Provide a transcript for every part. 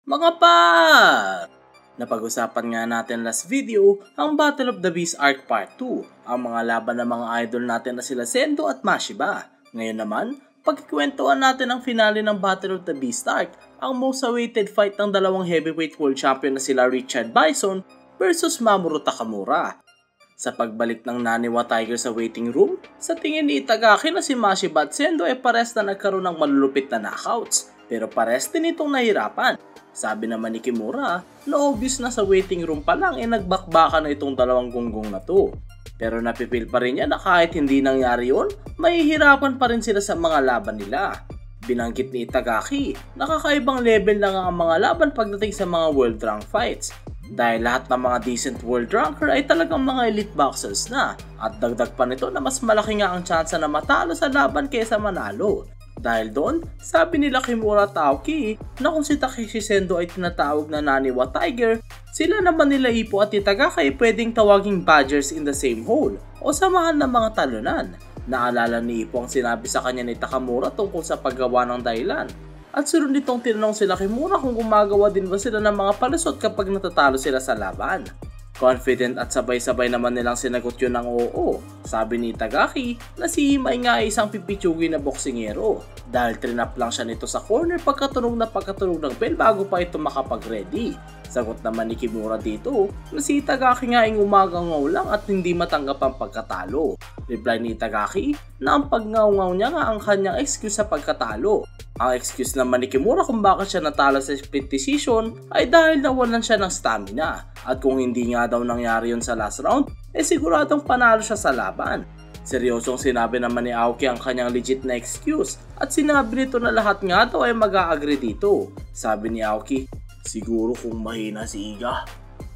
Mga par! Napag-usapan nga natin last video ang Battle of the Beast Arc Part 2, ang mga laban ng mga idol natin na sila Sendo at Mashiba. Ngayon naman, pagkikwentuhan natin ang finale ng Battle of the Beast Arc, ang most awaited fight ng dalawang heavyweight world champion na sila Richard Bison versus Mamoru Takamura. Sa pagbalik ng Naniwa Tiger sa waiting room, sa tingin ni Itagaki na si Mashiba at Sendo ay pares na nagkaroon ng malulupit na knockouts, pero pares din itong nahirapan. Sabi naman ni Kimura na obvious na sa waiting room pa lang nagbakbaka na itong dalawang gunggong na to. Pero napipil pa rin niya na kahit hindi nangyari yun, mahihirapan pa rin sila sa mga laban nila. Binanggit ni Itagaki na kakaibang level na nga ang mga laban pagdating sa mga world rank fights. Dahil lahat ng mga decent world ranker ay talagang mga elite boxers na, at dagdag pa nito na mas malaki nga ang tsansa na matalo sa laban kaysa manalo. Dahil doon, sabi nila Kimura at Aoki na kung si Takeshi Sendo ay tinatawag na Naniwa Tiger, sila naman nila Ippo at Itagaki ay pwedeng tawaging Badgers in the same hole o samahan ng mga talunan. Naalala ni Ippo ang sinabi sa kanya ni Takamura tungkol sa paggawa ng dahilan. At sunod nitong tinanong sila Kimura kung gumagawa din ba sila ng mga palusot kapag natatalo sila sa laban. Confident at sabay-sabay naman nilang sinagot yun ng oo. Sabi ni Itagaki na si Himai nga ay isang pipitsugi na boksingero dahil trinap lang siya nito sa corner pagkatunog ng bell bago pa ito makapag-ready. Sagot naman ni Kimura dito na si Itagaki nga ay umagangaw lang at hindi matanggap ang pagkatalo. Reply ni Itagaki na ang pagngaw-ngaw niya nga ang kanyang excuse sa pagkatalo. Ang excuse naman ni Kimura kung bakit siya natalo sa split decision ay dahil nawalan siya ng stamina, at kung hindi nga daw nangyari yun sa last round, siguradong panalo siya sa laban. Seryosong sinabi naman ni Aoki ang kanyang legit na excuse at sinabi nito na lahat nga daw ay mag-a-agree dito. Sabi ni Aoki, siguro kung mahina si Iga,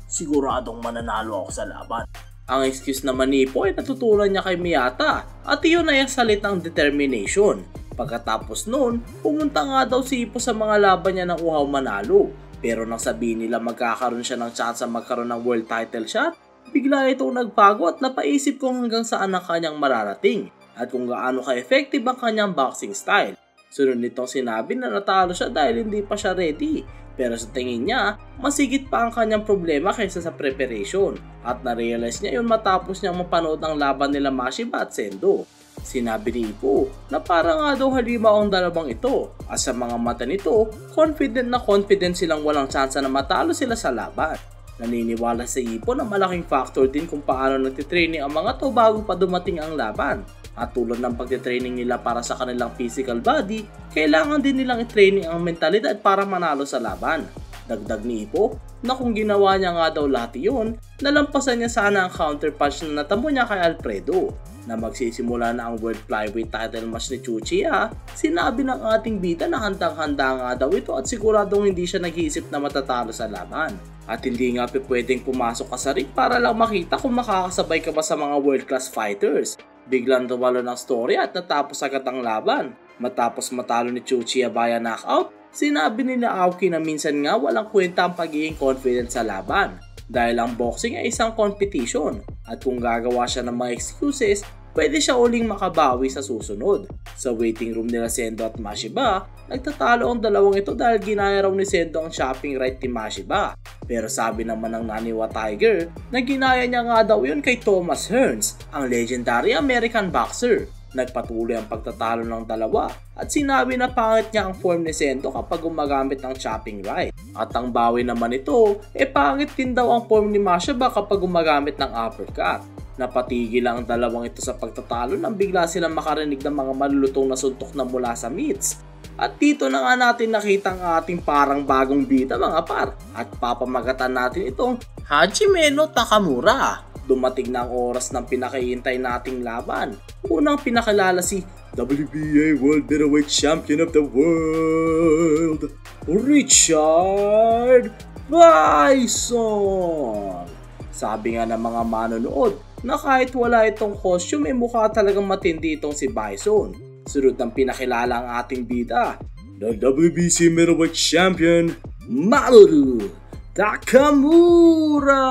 siguradong mananalo ako sa laban. Ang excuse naman ni Ippo ay natutulan niya kay Miyata at iyon ay ang salitang determination. Pagkatapos noon, pumunta nga daw si Ippo sa mga laban niya ng uhaw manalo. Pero nang sabihin nila magkakaroon siya ng chance magkaroon ng world title shot, bigla itong nagbago at napaisip kung hanggang saan ang kanyang mararating at kung gaano ka-effective ang kanyang boxing style. Sunod nitong sinabi na natalo siya dahil hindi pa siya ready. Pero sa tingin niya, masigit pa ang kanyang problema kaysa sa preparation at na-realize niya yun matapos niyang mapanood ang laban nila Mashiba at Sendo. Sinabi ni Ippo na parang nga daw halimaw ang dalawang ito at sa mga mata nito, confident silang walang tsansa na matalo sila sa laban. Naniniwala si Ippo na malaking factor din kung paano nagtitraining ang mga to bago pa dumating ang laban. At tulad ng pagtitraining nila para sa kanilang physical body, kailangan din nilang i-training ang mentalidad para manalo sa laban. Dagdag ni Ippo na kung ginawa niya nga daw lahat iyon, nalampasan niya sana ang counterpunch na natamo niya kay Alfredo. Na magsisimula na ang World Flyweight title match ni Chuchiya, sinabi ng ating bida na handang-handa nga daw ito at siguradong hindi siya nag-iisip na matatalo sa laban. At hindi nga pwedeng pumasok ka sa ring para lang makita kung makakasabay ka ba sa mga world class fighters. Biglang dumalo ng story at natapos agad ang laban. Matapos matalo ni Chuchiya via knockout, sinabi nila Aoki na minsan nga walang kwenta ang pagiging confident sa laban. Dahil ang boxing ay isang competition at kung gagawa siya ng mga excuses, pwede siya uling makabawi sa susunod. Sa waiting room nila Sendo at Mashiba, nagtatalo ang dalawang ito dahil ginaya raw ni Sendo ang shopping right ni Mashiba. Pero sabi naman ng Naniwa Tiger na ginaya niya nga daw yun kay Thomas Hearns, ang legendary American boxer. Nagpatuloy ang pagtatalo ng dalawa at sinabi na pangit niya ang form ni Sendo kapag gumagamit ng chopping right. At ang bawi naman ito, pangit din daw ang form ni Mashiba kapag gumagamit ng uppercut. Napatigil lang ang dalawang ito sa pagtatalo nang bigla silang makarinig ng mga malulutong na suntok na mula sa mitts. At dito na nga natin nakita ang ating parang bagong bida mga par at papamagatan natin itong Hajime no Takamura. Dumating na ang oras ng pinakahihintay nating laban. Unang pinakilala si WBA World Middleweight Champion of the World, Richard Bison. Sabi nga ng mga manonood na kahit wala itong costume mukha talagang matindi itong si Bison. Sunod ng pinakilala ang ating bida, the WBC Middleweight Champion, Mamoru Takamura.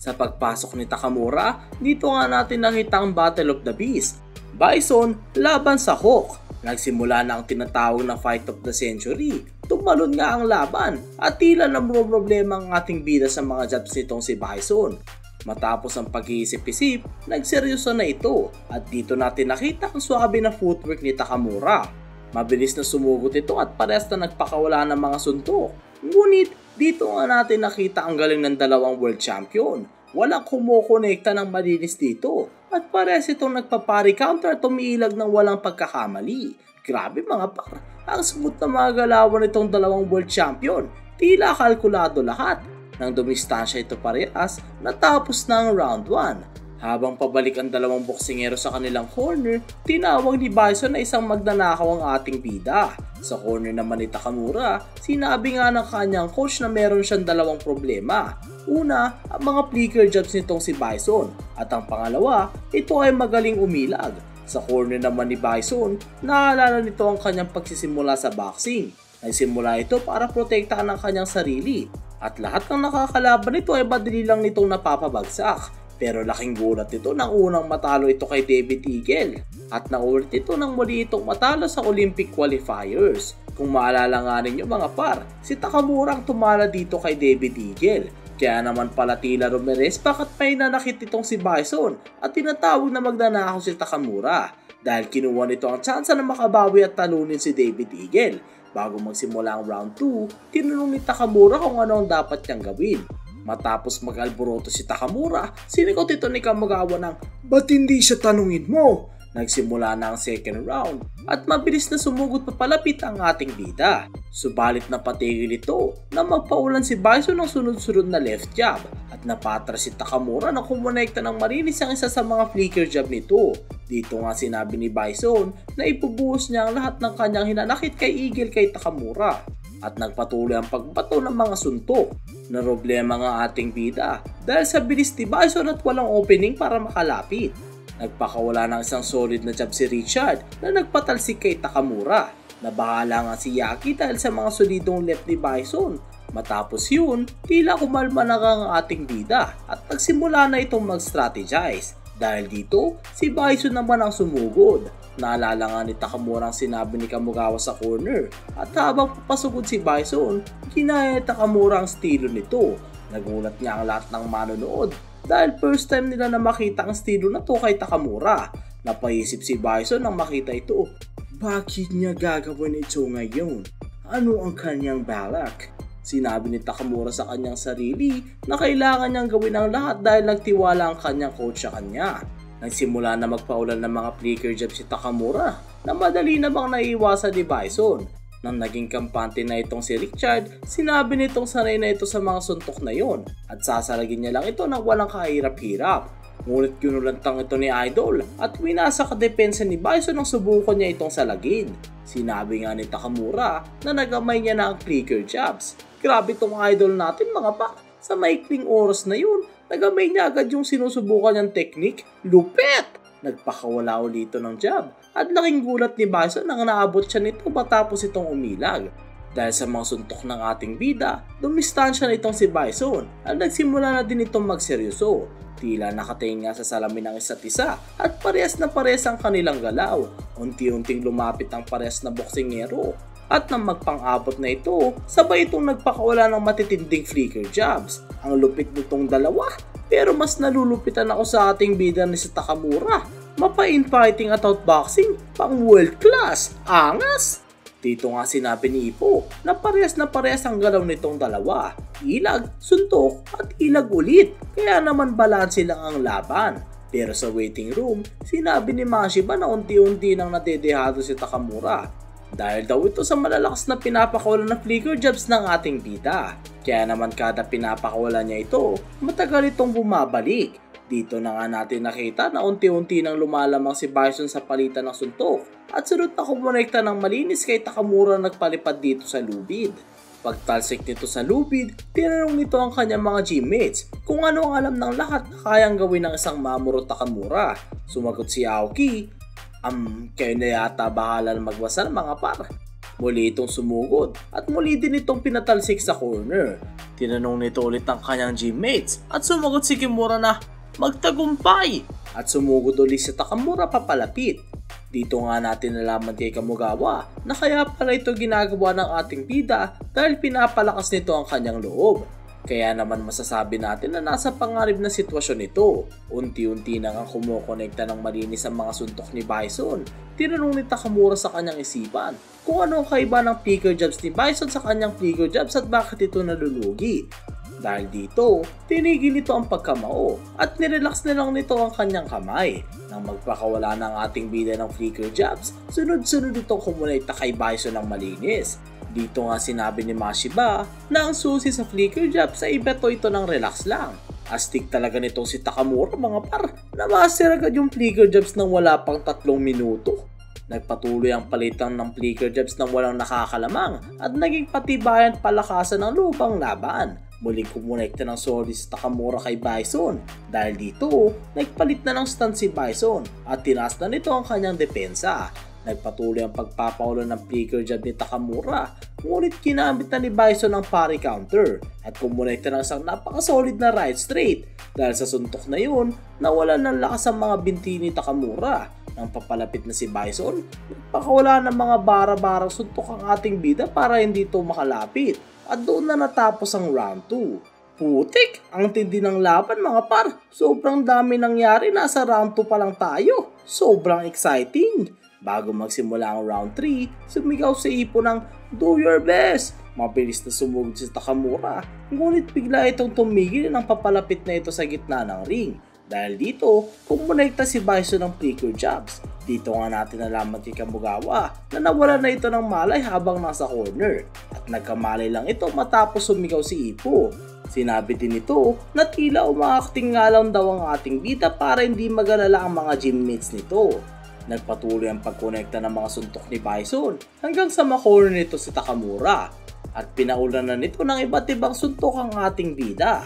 Sa pagpasok ni Takamura, dito nga natin nakita ang Battle of the Beast. Bison laban sa Hawk. Nagsimula na ang tinatawag na Fight of the Century tumalon nga ang laban at tila namro problema ang ating bida sa mga jabs nitong si Bison. Matapos ang pag-iisip-isip, nagseryoso na ito at dito natin nakita ang swabe na footwork ni Takamura. Mabilis na sumugot ito at parehas na nagpakawala ng mga suntok. Ngunit dito nga natin nakita ang galing ng dalawang world champion. Walang kumukonekta ng malinis dito at parehas itong nagpapari counter at umiilag ng walang pagkakamali. Grabe mga par, ang smooth na mga galawan nitong dalawang world champion, tila kalkulado lahat. Nang dumistansya ito parehas, natapos na ang round 1. Habang pabalik ang dalawang boksingero sa kanilang corner, tinawag ni Bison na isang magnanakaw ang ating bida. Sa corner naman ni Takamura, sinabi nga ng kanyang coach na meron siyang dalawang problema. Una, ang mga flicker jabs nitong si Bison at ang pangalawa, ito ay magaling umilag. Sa corner naman ni Bison, naalala nito ang kanyang pagsisimula sa boxing. Nagsimula ito para protektahan ang kanyang sarili at lahat ng nakakalaban nito ay madali lang nitong napapabagsak. Pero laking gulat ito nang unang matalo ito kay David Eagle at naulit ito nang muli itong matalo sa Olympic qualifiers. Kung maalala nga ninyo mga par, si Takamura ang tumala dito kay David Eagle. Kaya naman pala tila Ramirez bakit may nanakit itong si Bison at tinatawag na magnanakaw si Takamura dahil kinuha nito ang tsansa na makabawi at talunin si David Eagle. Bago magsimula ang round 2, tinanong ni Takamura kung ano ang dapat niyang gawin. Matapos mag-alboroto si Takamura, sinikot ito ni Kamigawa ng, "Ba't hindi siya tanungin mo?" Nagsimula na ang second round at mabilis na sumugot papalapit ang ating bida. Subalit napatigil ito na magpaulan si Bison ng sunod-sunod na left jab at napatras si Takamura na kumonekta ng marinis ang isa sa mga flicker jab nito. Dito nga sinabi ni Bison na ipubuhos niya ang lahat ng kanyang hinanakit kay Eagle kay Takamura at nagpatuloy ang pagbato ng mga suntok. Na problema nga ating bida dahil sa bilis ni Bison at walang opening para makalapit. Nagpakawala ng isang solid na jab si Richard na nagpatalsik kay Takamura. Nabahala nga si Yaki dahil sa mga solidong left ni Bison. Matapos yun, tila kumalma na ang ating bida at nagsimula na itong mag-strategize. Dahil dito, si Bison naman ang sumugod. Naalala nga ni Takamura ang sinabi ni Kamigawa sa corner at habang papasugod si Bison, ginaya ni Takamura ang estilo nito. Nagulat nga ang lahat ng manonood dahil first time nila na makita ang estilo na to kay Takamura. Napaisip si Bison nang makita ito. Bakit niya gagawin ito ngayon? Ano ang kanyang balak? Sinabi ni Takamura sa kanyang sarili na kailangan niyang gawin ang lahat dahil nagtiwala ang kanyang coach sa kanya. Nagsimula na magpaulan ng mga flicker jab si Takamura na madali namang naiiwasan ni Bison. Nang naging kampante na itong si Richard, sinabi nitong sanay na ito sa mga suntok na yon at sasaragin niya lang ito ng walang kahirap-hirap. Ngunit kinulantang ito ni Idol at winasa ka depensa ni Bison nang subukan niya itong salagin. Sinabi nga ni Takamura na nagamay niya na ang flicker jabs. Grabe itong Idol natin mga pa, sa maikling oras na yun, nagamay niya agad yung sinusubukan niyang technique. Lupet! Nagpakawala ulit ito ng jab at laking gulat ni Bison nang naabot siya nito matapos itong umilag. Dahil sa mga suntok ng ating bida, dumistansya na itong si Bison at nagsimula na din itong magseryoso. Tila nakatingin nga sa salamin ng isa't isa at parehas na parehas ang kanilang galaw. Unti-unting lumapit ang parehas na boksingero. At nang magpang-abot na ito, sabay itong nagpakawala ng matitinding flicker jabs. Ang lupit nitong dalawa, pero mas nalulupitan ako sa ating bida ni si Takamura. Mapa-infighting at outboxing, pang world class, angas! Dito nga sinabi ni Ipo na parehas ang galaw nitong dalawa. Ilag, suntok at ilag ulit, kaya naman balanse lang ang laban. Pero sa waiting room, sinabi ni Mashiba na unti-unti nang nadedehado si Takamura. Dahil daw ito sa malalakas na pinapakawalan na flicker jabs ng ating bida. Kaya naman kada pinapakawalan niya ito, matagal itong bumabalik. Dito na nga natin nakita na unti-unti nang lumalamang si Bison sa palitan ng suntok at sunod na kumonekta ng malinis kay Takamura nagpalipad dito sa lubid. Pagtalsik nito sa lubid, tinanong nito ang kanyang mga gymmates kung ano ang alam ng lahat na kayang gawin ng isang Mamoru Takamura. Sumagot si Aoki, kayo na yata bahala na magwasal mga par. Muli itong sumugod at muli din itong pinatalsik sa corner. Tinanong nito ulit ang kanyang gymmates at sumagot si Kimura na magtagumpay at sumugod ulit si Takamura papalapit. Dito nga natin nalaman kay Kamugawa na kaya pala ito ginagawa ng ating bida dahil pinapalakas nito ang kanyang loob. Kaya naman masasabi natin na nasa pangarib na sitwasyon ito. Unti-unti na nga kumukonekta ng malinis ang mga suntok ni Bison. Tinanong ni Takamura sa kanyang isipan kung ano ang kaiba ng flicker jabs ni Bison sa kanyang flicker jabs at bakit ito nalulugi. Dahil dito, tinigil nito ang pagkamao at nirelax na lang nito ang kanyang kamay. Nang magpakawala ng ating bida ng flicker jabs, sunod-sunod itong kumonekta kay Bison ng malinis. Dito nga sinabi ni Mashiba na ang susi sa flicker jabs ay ibeto ito ng relax lang. Astig talaga nitong si Takamura mga par na master agad yung flicker jabs nang wala pang 3 minuto. Nagpatuloy ang palitan ng flicker jabs nang walang nakakalamang at naging patibayan palakasan ng lupang laban. Muling kumonekta ng solid si Takamura kay Bison dahil dito nagpalit na ng stand si Bison at tinaas na nito ang kanyang depensa. Nagpatuloy ang pagpapaulan ng flicker jab ni Takamura ngunit kinamit na ni Bison ang parry counter at kumonekta ng isang napakasolid na right straight dahil sa suntok na yun nawalan ng lakas ang mga binti ni Takamura. Nang papalapit na si Bison, nagpakawala ng mga bara-barang suntok ang ating bida para hindi ito makalapit. At doon na natapos ang round 2. Putik! Ang tindi ng laban mga par. Sobrang dami nangyari, nasa round 2 pa lang tayo. Sobrang exciting. Bago magsimula ang round 3, sumigaw si Ipo ng "Do your best!" Mabilis na sumugod si Takamura. Ngunit bigla itong tumigil nang papalapit na ito sa gitna ng ring. Dahil dito, kumonekta si Bison ng flicker jabs. Dito nga natin nalaman kay Kamugawa na nawala na ito ng malay habang nasa corner. At nagkamalay lang ito matapos sumigaw si Ipo. Sinabi din nito na tila umaakting nga lang daw ang ating bida para hindi mag-alala ang mga gymmates nito. Nagpatuloy ang pagkonekta ng mga suntok ni Bison hanggang sa makorner nito si Takamura. At pinaulan na nito ng iba't ibang suntok ang ating bida.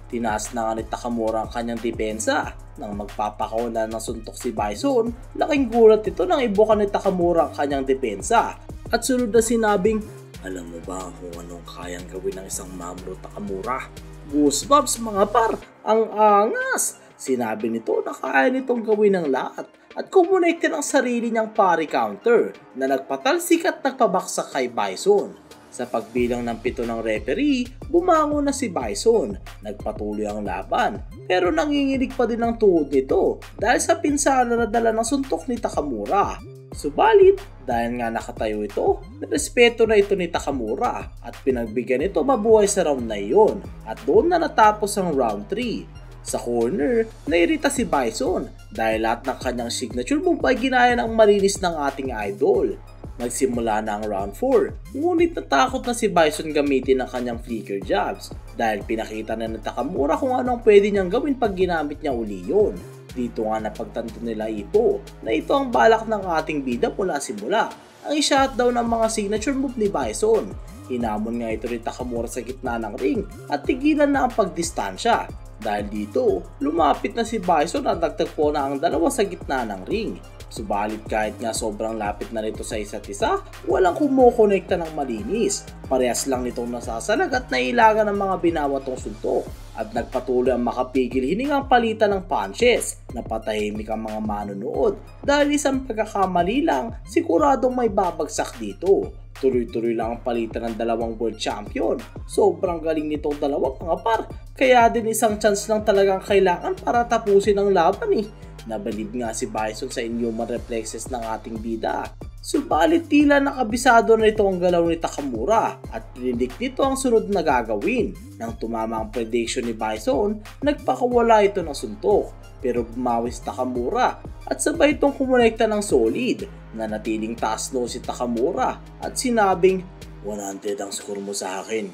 Tinaas na nga ni Takamura ang kanyang depensa. Nang magpapakawala ng suntok si Bison, laking gulat ito nang ibuka ni Takamura ang kanyang depensa. At sunod na sinabing, "Alam mo ba kung anong kayang gawin ng isang Mamoru Takamura?" Goosebumps mga par, ang angas! Sinabi nito na kaya nitong gawin ng lahat at kumonekte ng sarili niyang parry counter na nagpatalsik at nagpabaksak kay Bison. Sa pagbilang ng 7 ng referee, bumangon na si Bison. Nagpatuloy ang laban pero nanginginig pa din ang tuhod nito dahil sa pinsala na dala ng suntok ni Takamura. Subalit, dahil nga nakatayo ito, nirespeto na ito ni Takamura at pinagbigyan ito mabuhay sa round na iyon at doon na natapos ang round 3. Sa corner, nairita si Bison dahil lahat ng kanyang signature move ay ginaya ng malinis ng ating idol. Nagsimula na ang round 4, ngunit natakot na si Bison gamitin ang kanyang flicker jabs dahil pinakita na ng Takamura kung anong pwede niyang gawin pag ginamit niya uli yun. Dito nga napagtanto nila Ipo na ito ang balak ng ating bida mula simula, ang i-shutdown ng mga signature move ni Bison. Hinamon nga ito ni Takamura sa gitna ng ring at tigilan na ang pagdistansya. Dahil dito, lumapit na si Bison at nagtagpo na ang dalawa sa gitna ng ring. Subalit kahit nga sobrang lapit na nito sa isa't isa, walang kumukonekta ng malinis. Parehas lang nitong nasasalag at nailagan ng mga binawatong suntok. At nagpatuloy ang makapigil hiningang palitan ng punches. Napatahimik ang mga manonood dahil isang pagkakamali lang, siguradong may babagsak dito. Tuloy-tuloy lang ang palitan ng dalawang world champion. Sobrang galing nitong dalawang mga par, kaya din isang chance lang talagang kailangan para tapusin ang laban eh. Nabalib nga si Bison sa inhuman reflexes ng ating bida. Subalit tila nakabisado na ito ang galaw ni Takamura at predict nito ang sunod na gagawin. Nang tumama ang prediction ni Bison, nagpakawala ito ng suntok. Pero bumawi si Takamura at sabay itong kumonekta ng solid. Nanatiling taas low si Takamura at sinabing, "100 ang score mo sa akin,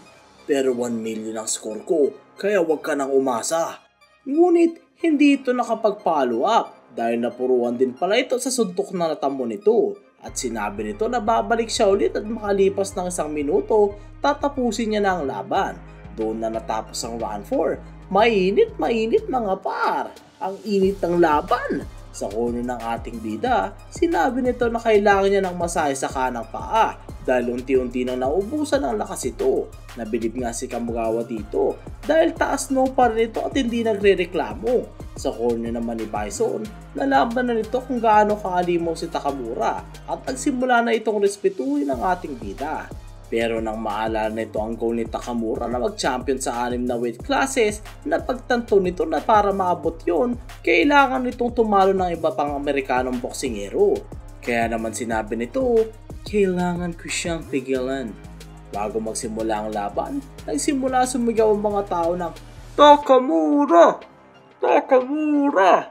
pero 1 million ang score ko, kaya wag ka nang umasa." Ngunit hindi ito nakapag-follow up dahil napuruan din pala ito sa suntok na natamo nito at sinabi nito na babalik siya ulit at makalipas ng 1 minuto tatapusin niya na ang laban. Doon na natapos ang round 4. Mainit mga par, ang init ng laban. Sa corner ng ating bida, sinabi nito na kailangan niya ng masahe sa kanang paa dahil unti-unti nang naubusan ang lakas ito. Nabilib nga si Kamugawa dito dahil taas no pa rin ito at hindi nagre-reklamo. Sa corner naman ni Bison, nalaman na nito kung gaano kaalimaw si Takamura at nagsimula na itong respetuhin ang ating bida. Pero nang maalala nito ang goal ni Takamura na mag-champion sa 6 na weight classes, napagtanto nito na para maabot yon, kailangan nitong tumalo ng iba pang Amerikanong boksingero. Kaya naman sinabi nito, kailangan ko siyang pigilan. Bago magsimula ang laban, nagsimula sumigaw ang mga tao ng Takamura! Takamura!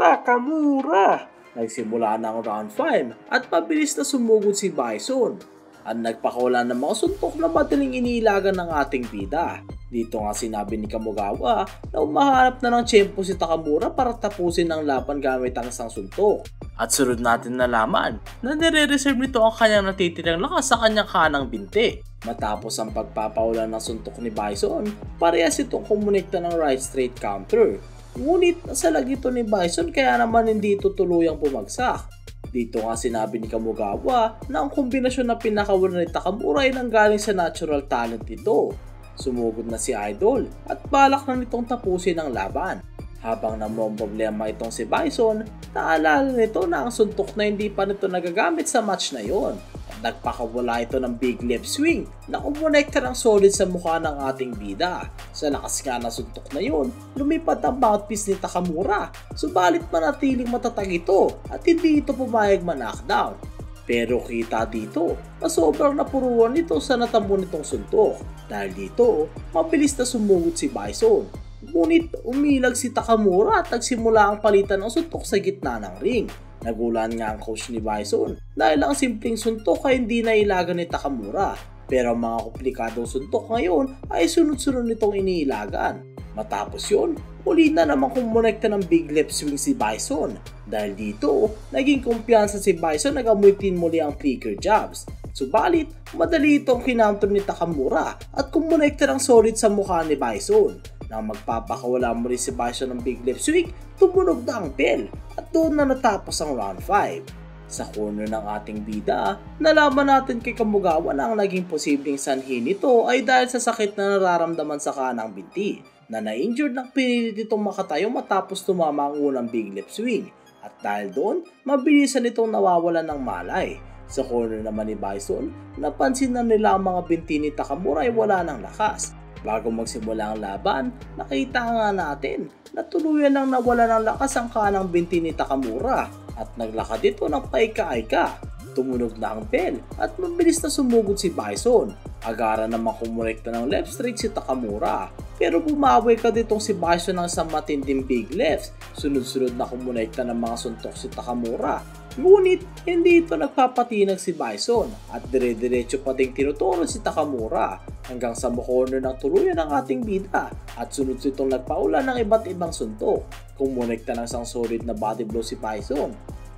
Takamura! Nagsimula na ang round 5 at mabilis na sumugod si Bison. At nagpakawala ng mga suntok na madaling inilagan ng ating bida. Dito nga sinabi ni Kamogawa na umahanap na ng tiyempo si Takamura para tapusin ang laban gamit ang isang suntok. At sunod natin nalaman na nire-reserve nito ang kanyang natitirang lakas sa kanyang kanang binti. Matapos ang pagpapaulan ng suntok ni Bison, parehas itong kumonekta ng right straight counter. Ngunit nasalag ito ni Bison kaya naman hindi ito tuluyang bumagsak. Dito nga sinabi ni Kamogawa na ang kombinasyon na pinakawalan ni Takamura ay nanggaling sa natural talent nito. Sumugod na si Idol at balak na nitong tapusin ang laban. Habang namang problema itong si Bison, naalala nito na ang suntok na hindi pa nito nagagamit sa match na yon. At nagpakawala ito ng big left swing na kumonekta ng solid sa mukha ng ating bida. Sa lakas nga na suntok na yon, lumipad ang mouthpiece ni Takamura. Subalit manatiling matatag ito at hindi ito pumayag ma-knockdown. Pero kita dito na sobrang napuruan nito sa natamo nitong suntok. Dahil dito, mabilis na sumugod si Bison. Ngunit umilag si Takamura at nagsimula ang palitan ng suntok sa gitna ng ring. Nagulan nga ang coach ni Bison dahil ang simpleng suntok ay hindi nailagan ni Takamura. Pero ang mga komplikadong suntok ngayon ay sunod-sunod nitong iniilagan. Matapos yun, uli na naman kumonekta ng big left swing si Bison. Dahil dito, naging kumpiyansa si Bison na gamutin muli ang flicker jabs. Subalit, madali itong kinantor ni Takamura at kumonekta ng solid sa mukha ni Bison. Nang magpapakawala muli si Bison ng big left swing, tumunog na ang bell at doon na natapos ang round 5. Sa corner ng ating bida, nalaman natin kay Kamogawa na ang naging posibleng sanhi nito ay dahil sa sakit na nararamdaman sa kanang binti na na-injured ng pinilit itong makatayo matapos tumama ang unang big left swing. At dahil doon, mabilisan itong nawawalan ng malay. Sa corner naman ni Bison, napansin na nila ang mga binti ni Takamura ay wala ng lakas. Bago magsimula ang laban, nakita nga natin na tuluyan lang nawala ng lakas ang kanang binti ni Takamura at naglakad ito ng paika-aika. Tumunog na ang bell at mabilis na sumugod si Bison. Agara naman kumonekta ng left straight si Takamura. Pero bumawi ka ditong si Bison ng isang matinding big lefts. Sunod-sunod na kumonekta ng mga suntok si Takamura. Ngunit hindi ito nagpapatinag si Bison at dire-diretso pa ding tinuturo si Takamura hanggang sa corner ng tuluyan ng ating bida at sunod itong nagpaulan ng iba't ibang suntok. Kumonekta ng isang solid na body blow si Bison.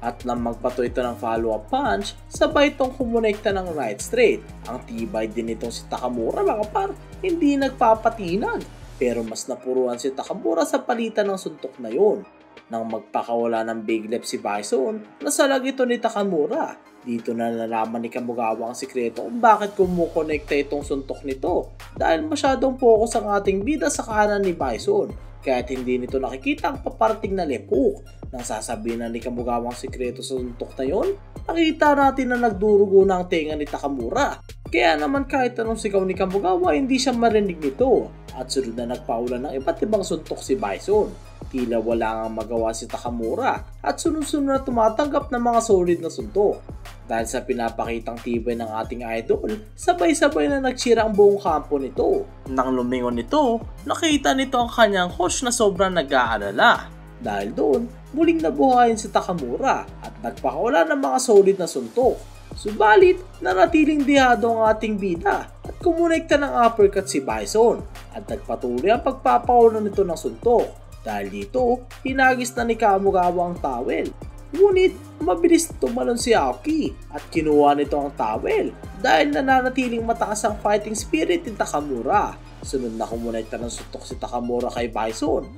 At nang magpato ito ng follow-up punch, sabay itong kumonekta ng right straight. Ang tibay din itong si Takamura mga par, hindi nagpapatinag. Pero mas napuruan si Takamura sa palitan ng suntok na yon. Nang magpakawala ng big left si Bison, nasalag ito ni Takamura. Dito na nalaman ni Kamogawa ang sikreto kung bakit kumukonekta itong suntok nito. Dahil masyadong focus ang ating bida sa kanan ni Bison. Kaya't hindi nito nakikita ang paparating na left hook. Nang sasabihin na ni Kamogawa ang sikreto sa suntok na yon, nakita natin na nagdurugo na ang tenga ni Takamura. Kaya naman kahit anong sigaw ni Kamogawa, hindi siya marinig nito. At sunod na nagpaulan ng iba't ibang suntok si Bison. Tila wala nga magawa si Takamura at sunod-sunod na tumatanggap ng mga solid na suntok. Dahil sa pinapakitang tibay ng ating idol, sabay-sabay na nagtsira ang buong kampo nito. Nang lumingon nito, nakita nito ang kanyang coach na sobrang nag-aalala. Dahil doon, muling nabuhayin si Takamura at nagpakawala ng mga solid na suntok. Subalit, nanatiling dihado ang ating bida at kumonekta ng uppercut si Bison at nagpatuloy ang pagpapakawalan nito ng suntok. Dahil dito, hinagis na ni Kamogawa ang towel. Ngunit, mabilis na tumalon si Aoki at kinuha nito ang towel dahil nananatiling mataas ang fighting spirit ni Takamura. Sunod na kumonekta ng suntok si Takamura kay Bison.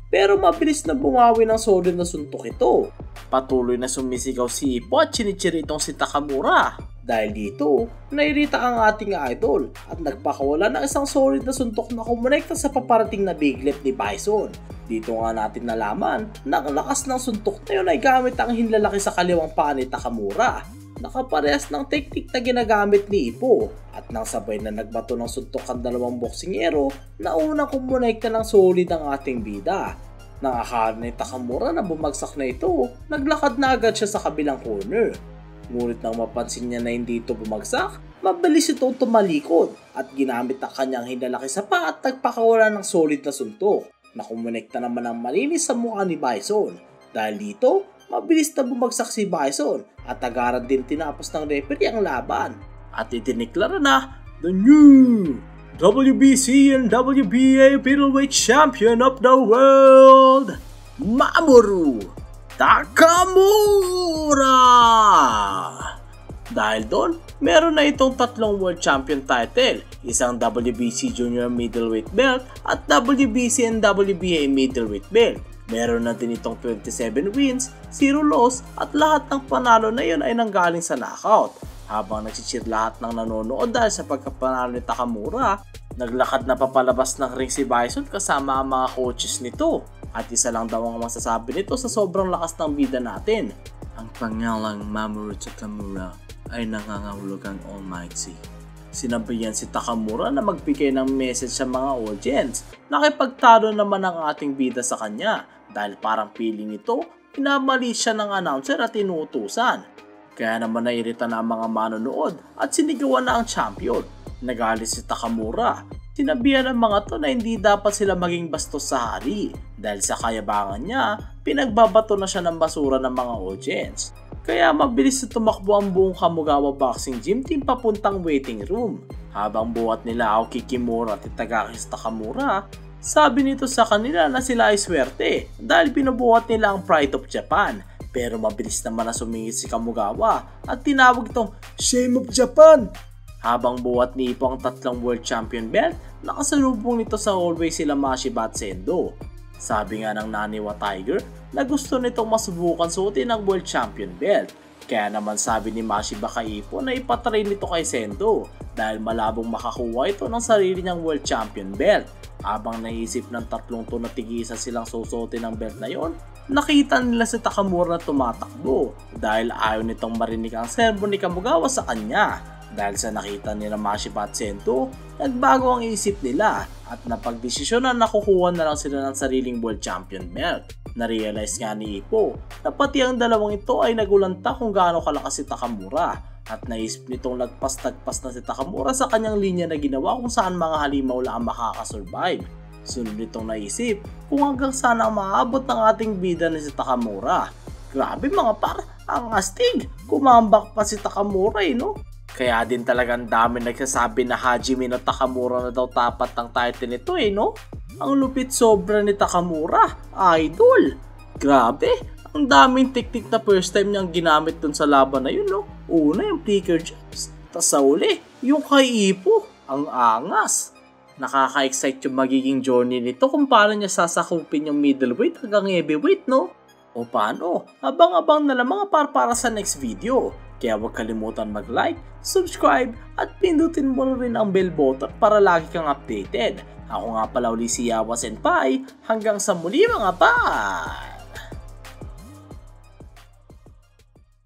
Pero mabilis na bumawi ng solid na suntok ito. Patuloy na sumisigaw si Ippo at chinichiri itong si Takamura. Dahil dito, nairita ang ating idol at nagpakawala ng isang solid na suntok na kumonekta sa paparating na big left ni Bison. Dito nga natin nalaman na ang lakas ng suntok na yun ay gamit ang hinlalaki sa kaliwang paa ni Takamura. Nakaparehas ng teknik na ginagamit ni Ippo at nang sabay na nagbato ng suntok ang dalawang boksingero na unang kumonekta ng solid ang ating bida. Nang akala ni Takamura na bumagsak na ito, naglakad na agad siya sa kabilang corner. Ngunit nang mapansin niya na hindi ito bumagsak, mabilis itong tumalikod at ginamit ang kanyang hinlalaki sa paa at nagpakawala ng solid na suntok na kumonekta naman ang malinis sa mukha ni Bison. Dahil dito, mabilis na bumagsak si Bison at agaran din tinapos ng referee ang laban. At idiniklara na the new WBC and WBA middleweight champion of the world, Mamoru Takamura! Dahil doon, meron na itong tatlong world champion title, isang WBC junior middleweight belt at WBC and WBA middleweight belt. Meron na din itong 27 wins, 0 loss at lahat ng panalo na yun ay nanggaling sa knockout. Habang nagsicheer lahat ng nanonood dahil sa pagkapanalo ni Takamura, naglakad na papalabas ng ring si Bison kasama ang mga coaches nito. At isa lang daw ang masasabi nito sa sobrang lakas ng bida natin. Ang pangalang Mamoru Takamura ay nangangahulugang Almighty. Sinabihan si Takamura na magbigay ng message sa mga audience. Nakipagtalo naman ang ating bida sa kanya dahil parang feeling nito, pinamali siya ng announcer at inuutusan. Kaya naman nairita na ang mga manonood at sinigawan na ang champion. Nagalit si Takamura. Sinabihan ng mga to na hindi dapat sila maging bastos sa hari dahil sa kayabangan niya, pinagbabato na siya ng basura ng mga audience. Kaya mabilis na tumakbo ang buong Kamogawa Boxing Gym team papuntang waiting room. Habang buhat nila Aoki Kimura at Itagaki Takamura, sabi nito sa kanila na sila ay swerte dahil binubuhat nila ang Pride of Japan. Pero mabilis naman na sumingit si Kamogawa at tinawag itong Shame of Japan. Habang buhat ni Ippo ang tatlong world champion belt, nakasalubong nito sa hallway sila Mashiba at Sendo. Sabi nga ng Naniwa Tiger na gusto nitong masubukan suotin ang world champion belt. Kaya naman sabi ni Mashiba kay Ippo na ipatry nito kay Sendo dahil malabong makakuha ito ng sarili niyang world champion belt. Habang naisip ng tatlong to na tig-isa silang susuotin ng belt na yon, nakita nila si Takamura na tumatakbo dahil ayaw nitong marinig ang sermon ni Kamogawa sa kanya. Dahil sa nakita nila Mashiba at Sendo, nagbago ang isip nila at napagdesisyon na nakukuha na lang sila ng sariling world champion belt. Narealize nga ni Ippo na pati ang dalawang ito ay nagulanta kung gaano kalakas si Takamura at naisip nitong lagpas-tagpas na si Takamura sa kanyang linya na ginawa kung saan mga halimaw lang makakasurvive. Sunod nitong naisip kung hanggang saan ang maabot ng ating bida na si Takamura. Grabe mga par, ang astig, kumambak pa si Takamura no? Kaya din talagang dami nagsasabi na Hajime no Takamura na daw tapat ang title nito no? Ang lupit sobra ni Takamura, idol! Grabe, ang daming teknik na first time niyang ginamit dun sa laban na yun no? Una yung flicker jabs, tas sa uli, yung kay Ippo, ang angas! Nakaka-excite yung magiging journey nito kung paano niya sasakupin yung middleweight hanggang heavyweight no? O paano? Abang-abang na lang mga para sa next video. Kaya huwag kalimutan mag-like, subscribe at pindutin mo rin ang bell button para lagi kang updated. Ako nga pala uli si Yawa Senpai. Hanggang sa muli mga pa!